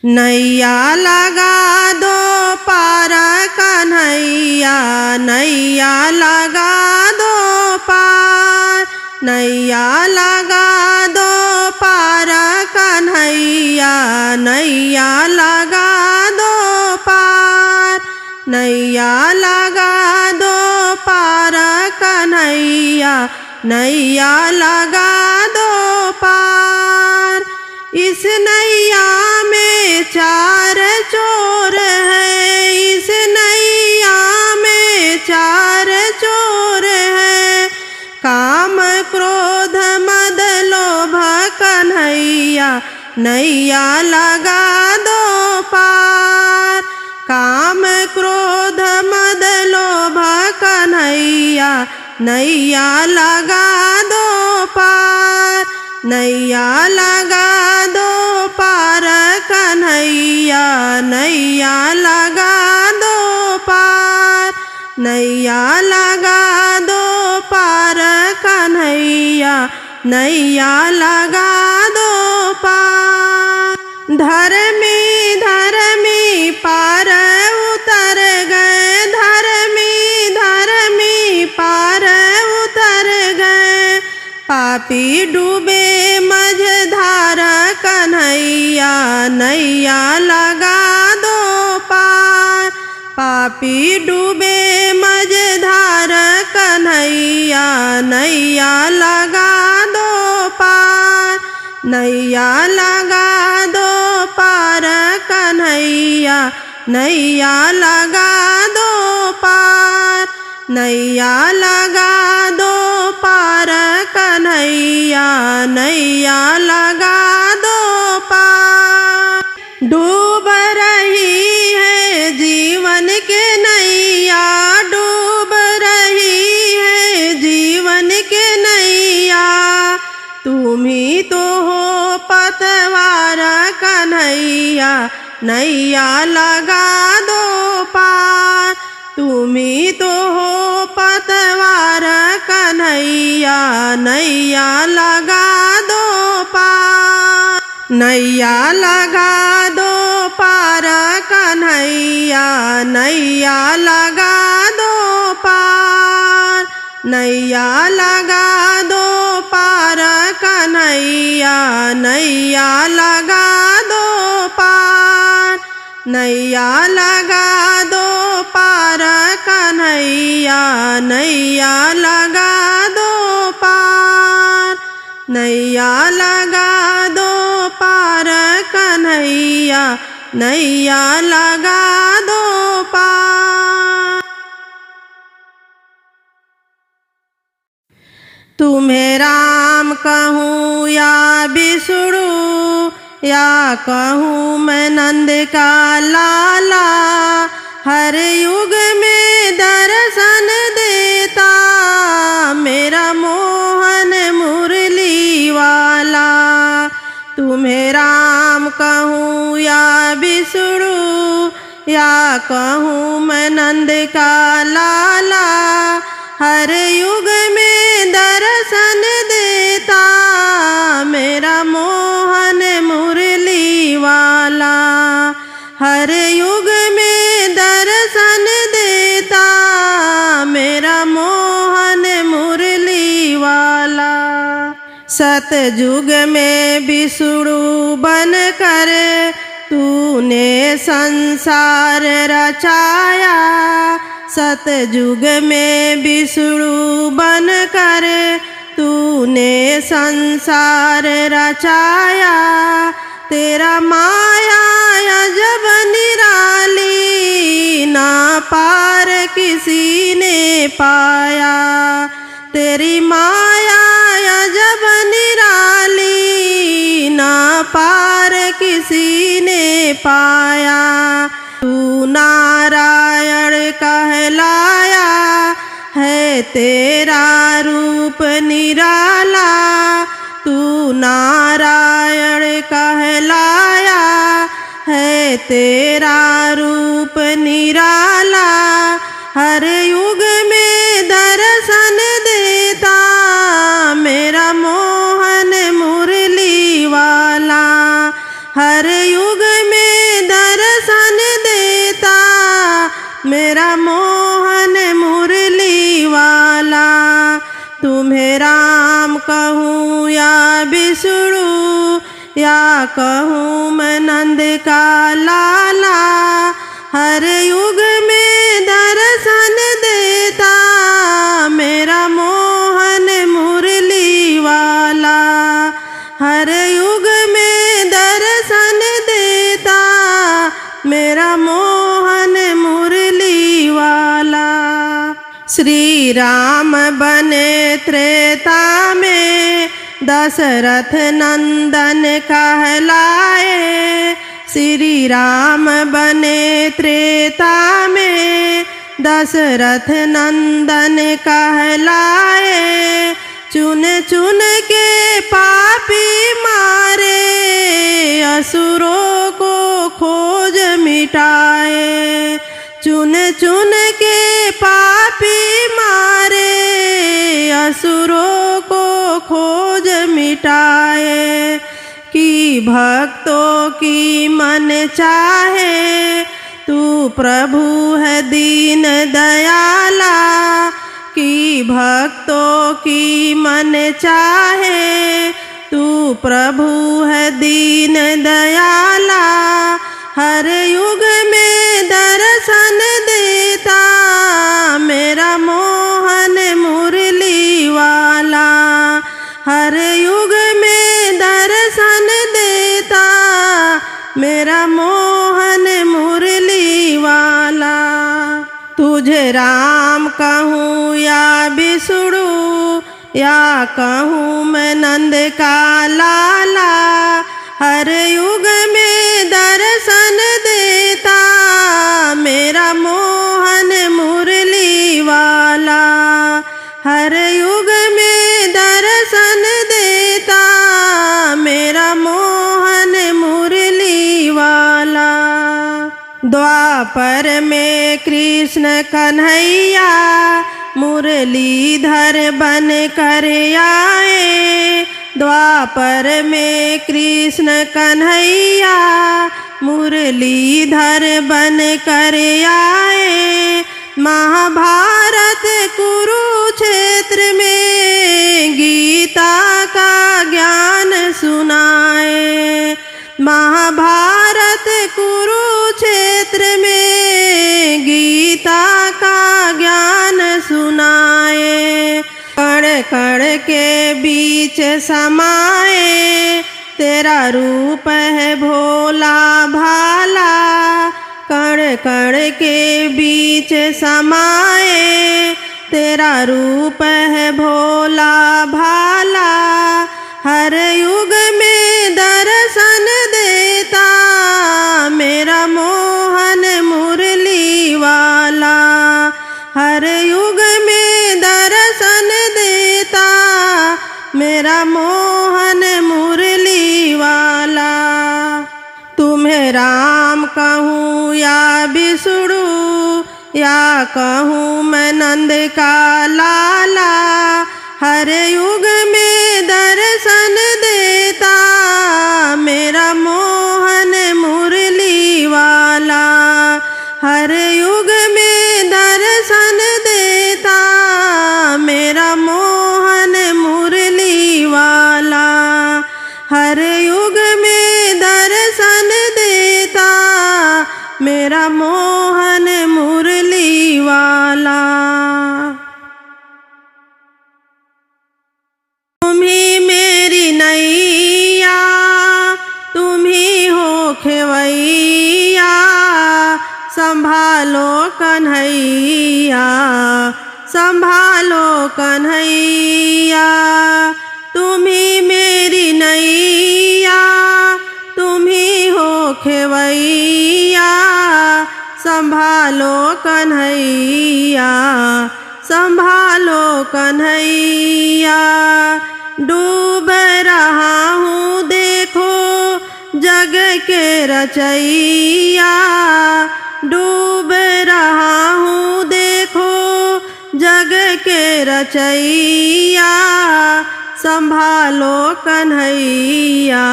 नैया लगा दो पार कन्हैया, नैया लगा दो पार, नैया लगा दो पार कन्हैया, नैया लगा दो पार, नैया लगा दो पार कन्हैया, नैया लगा दो पार। इस नैया में चार चोर है, इस नैया में चार चोर है, काम क्रोध मद लोभ कन्हैया, नैया लगा दो पार, काम क्रोध मद लोभ कन्हैया, नैया लगा दो पार, नैया लगा दो पार कन्हैया, नैया लगा दो पार, नैया लगा दो पार कन्हैया, नैया लगा दो पार। धर्मी धर्मी पार उतर गए, धर्मी धर्मी पार उतर गए, पापी डूबे मझधार कन्हैया, नैया लगा दो पार, पापी डूबे मझधार कन्हैया, नैया लगा दो पार, नैया लगा दो पार कन्हैया, नैया लगा दो पार, नैया लगा दो पार कन्हैया, नैया लगा दो पार। डूब रही है जीवन के नैया, डूब रही है जीवन के नैया, तुम ही तो हो पतवार कन्हैया, नैया लगा दो पार, तुम ही तो हो पतवार कन्हैया, नैया लगा दो पार, नैया लगा दो पार कन्हैया, नैया लगा दो पार, नैया लगा दो पार कन्हैया, नैया लगा दो पार, नैया लगा दो पार कन्हैया, नैया लगा दो पार, नैया लगा दो पार कन्हैया, नैया लगा दो पार। तुम्हें राम कहूँ या विष्णु, या कहूँ मैं नंद का लाला, हर युग में दर्शन देता मेरा मोहन मुरली वाला। तुम्हें राम कहूँ या विष्णु, या कहूँ मैं नंद का लाला, हर युग में दर्शन देता मेरा मोहन मुरली वाला, हर युग में दर्शन देता मेरा मोहन मुरली वाला। सतयुग में विष्णु बन कर तूने संसार रचाया, सतयुग में विष्णु बन कर तूने संसार रचाया, तेरा माया अजब निराली, ना पार किसी ने पाया, तेरी माया अजब निराली, ना पार किसी ने पाया। तू नारायण कहलाया है, तेरा रूप निराला, तू नारायण कहलाया है, तेरा रूप निराला, हर युग में दर्शन देता मेरा मोहन मुरली वाला, हर युग युग में दर्शन देता मेरा मोहन मुरली वाला। तुम्हें राम कहूँ या विष्णु या कहूँ मैं नंद का लाला, हर युग में दर्शन देता मेरा मोहन मुरली वाला। हर युग में दर्शन देता मेरा मोहन मुरली वाला। श्री राम बने त्रेता में दशरथ नंदन कहलाए। श्री राम बने त्रेता में दशरथ नंदन कहलाए। चुन चुन के पापी मारे असुरों को खोज मिटाए। चुन चुन के पापी मारे असुरों को खोज मिटाए। कि भक्तों की मन चाहे तू प्रभु है दीन दयाला। कि भक्तों की मन चाहे तू प्रभु है दीन दयाला। हर युग में दर्शन देता मेरा मोहन मुरली वाला। हर युग में दर्शन देता मेरा मोहन मुरली वाला। तुझे राम कहूँ या विष्णु या कहूँ मैं नंद का लाला, हर युग में दर्शन देता मेरा मोहन मुरली वाला। हर युग में दर्शन देता मेरा मोहन मुरली वाला। द्वापर में कृष्ण कन्हैया मुरलीधर बन कर आए। द्वापर में कृष्ण कन्हैया मुरलीधर बन कर आए। महाभारत कुरुक्षेत्र में गीता का ज्ञान सुनाए। महाभारत कुरुक्षेत्र में गीता का ज्ञान सुनाए। कण कण के बीच समाए तेरा रूप है भोला भाला। कण कण के बीच समाए तेरा रूप है भोला भाला। हर युग में दर्शन देता मेरा मोहन मुरली वाला। हर युग में दर्शन देता मेरा मोहन मुरली वाला। तुम्हें राम कहूँ या विष्णु या कहूँ मैं नंद का लाला, हर युग में दर्शन देता मेरा मोहन मुरली वाला। हर युग में दर्शन देता मेरा मोहन मुरली वाला। हर युग में दर्शन देता मेरा मोहन मुरली वाला। तुम ही मेरी नैया तुम ही हो खेवैया, संभालो कन्हैया संभालो कन्हैया। तुम ही मेरी नैया तुम ही हो खेवैया, संभालो कन्हैया संभालो कन्हैया। डूब रहा हूँ देखो जग के रचैया, डूब रहा हूँ देखो जग के रचैया। संभालो कन्हैया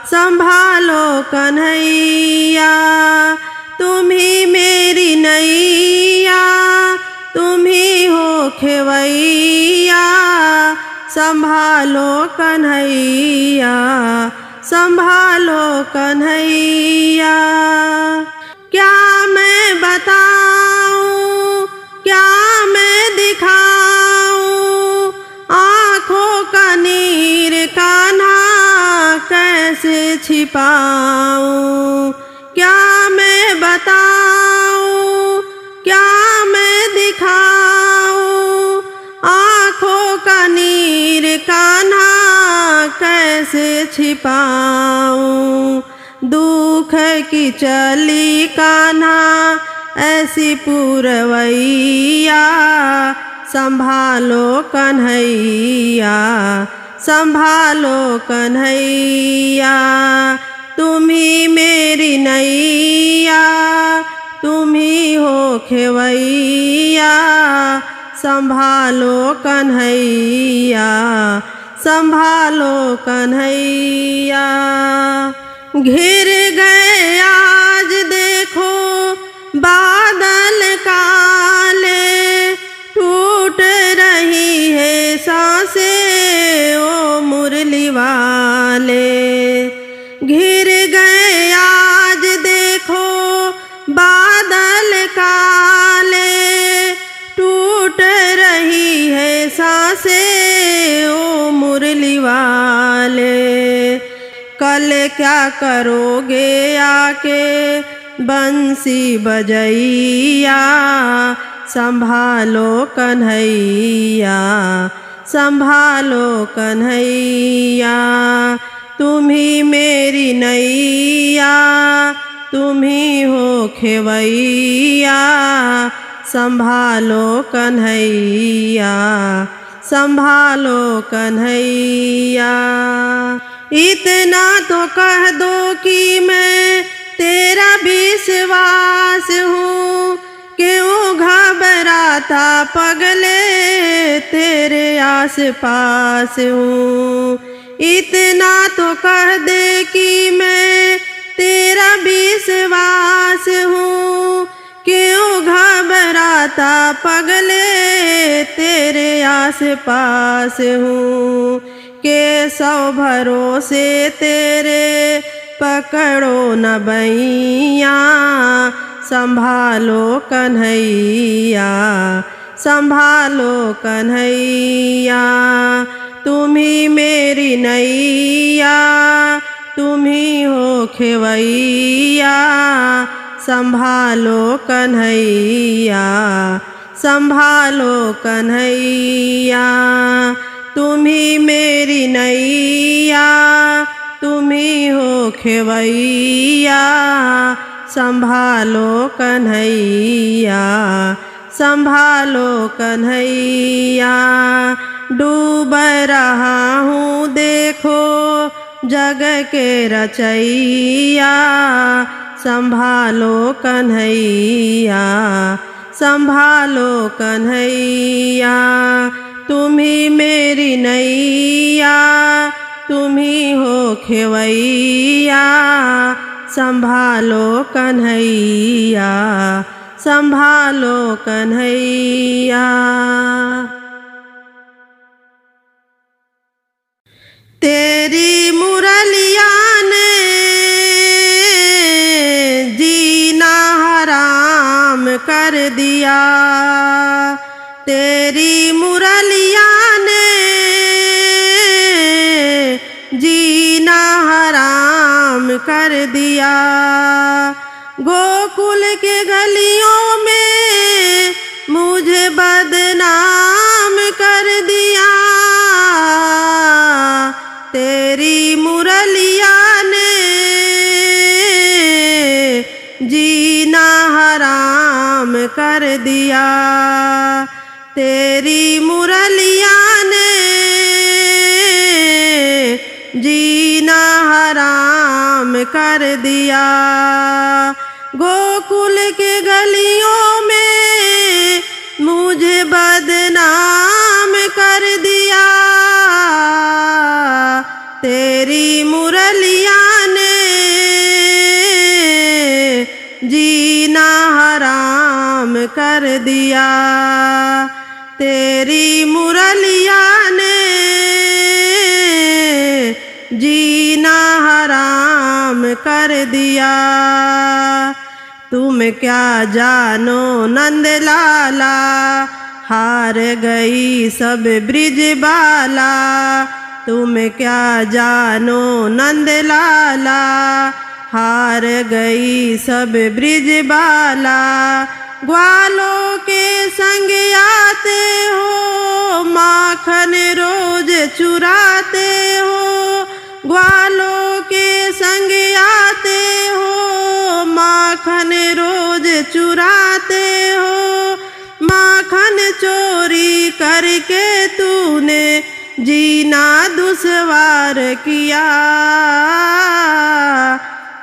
संभालो कन्हैया। तुम ही मेरी नैया, तुम ही हो खेवैया, संभालो कन्हैया, संभालो कन्हैया। क्या मैं बताऊं, क्या मैं दिखाऊं, आँखों का नीर कान्हा कैसे छिपाऊं। क्या मैं बताऊं, क्या मैं दिखाऊं, आँखों का नीर कान्हा कैसे छिपाऊं। दुख की चली कान्हा ऐसी पुरवैया, संभालो कन्हैया, संभालो कन्हैया। तुम ही मेरी नैया, तुम ही हो खेवैया, संभालो कन्हैया, संभालो कन्हैया। घिर गए आज देखो बादल काले, टूट रही है सांसें ओ मुरली वाले। घिर गए आज देखो बादल काले, टूट रही है सांसें ओ मुरली वाले। कल क्या करोगे आके बंसी बजैया, संभालो कन्हैया, संभालो कन्हैया। तुम ही मेरी नैया, तुम ही हो खेवैया, संभालो कन्हैया, संभालो कन्हैया। इतना तो कह दो कि मैं तेरा विश्वास हूँ, क्यों घबराता पगले तेरे आस पास हूँ। इतना तो कह दे कि मैं तेरा विश्वास हूँ, क्यों घबराता पगले तेरे आस पास हूँ। के सौ भरोसे तेरे पकड़ो न बैया, संभालो कन्हैया, संभालो कन्हैया। तुम ही मेरी नैया, तुम ही हो खेवैया, संभालो कन्हैया, संभालो कन्हैया। तुम ही मेरी नैया, तुम ही हो खेवैया, संभालो कन्हैया, संभालो कन्हैया। डूब रहा हूँ देखो जग के रचैया, संभालो कन्हैया, संभालो कन्हैया। तुम ही मेरी नैया, तुम ही हो खेवैया, संभालो कन्हैया, संभालो कन्हैया। तेरी मुरलिया ने जीना हराम कर दिया, तेरी मुरलिया ने जीना हराम कर दिया। गोकुल के गलियों में मुझे बदनाम कर दिया, तेरी मुरलिया ने जीना हराम कर दिया, तेरी मुरलिया ने जीना हराम कर दिया। गोकुल के गलियों में मुझे बदनाम कर दिया, तेरी मुरलिया जीना हराम कर दिया। तेरी मुरलिया ने जीना हराम कर दिया। तुम क्या जानो नंद लाला, हार गई सब ब्रिज बाला। तुम क्या जानो नंद लाला, हार गई सब ब्रिज बाला। ग्वालों के संग आते हो, माखन रोज चुराते हो। ग्वालों के संग आते हो, माखन रोज चुराते हो। माखन चोरी करके तूने जीना दुश्वार किया।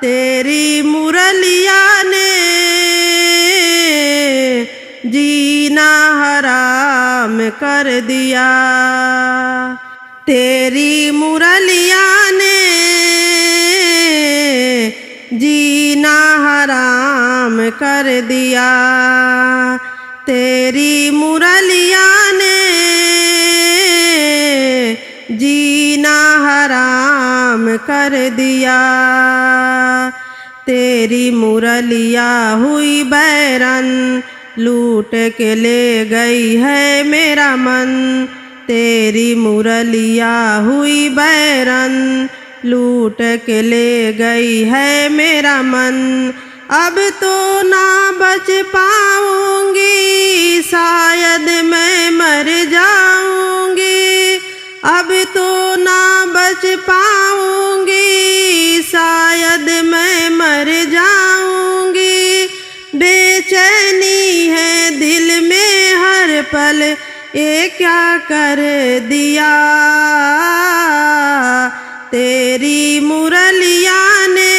तेरी मुरलिया ने जीना हराम कर दिया। तेरी मुरलिया ने जीना हराम कर दिया। तेरी मुरलिया ने जीना हराम कर दिया। तेरी मुरलिया हुई बैरन, लूट के ले गई है मेरा मन। तेरी मुरलिया हुई बैरन, लूट के ले गई है मेरा मन। अब तो ना बच पाऊंगी, शायद मैं मर जाऊंगी। अब तो ना बच पाऊंगी, शायद मैं मर जाऊंगी। बेचैनी है दिल में हर पल, ये क्या कर दिया। तेरी मुरलिया ने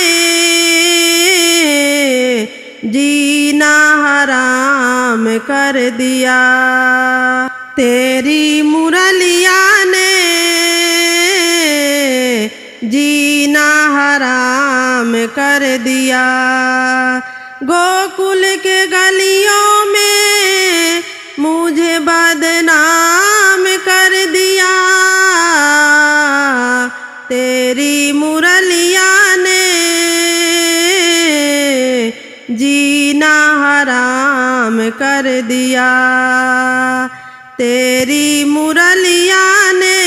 जीना हराम कर दिया। तेरी मुरलिया ने जीना हराम कर दिया। गोकुल के गलियों में मुझे बदनाम कर दिया। तेरी मुरलिया ने जीना हराम कर दिया। तेरी मुरलिया ने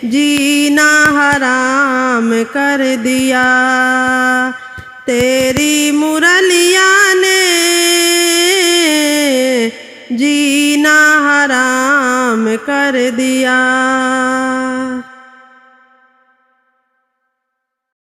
जीना हराम कर दिया। तेरी मुरलिया ने जीना हराम कर दिया।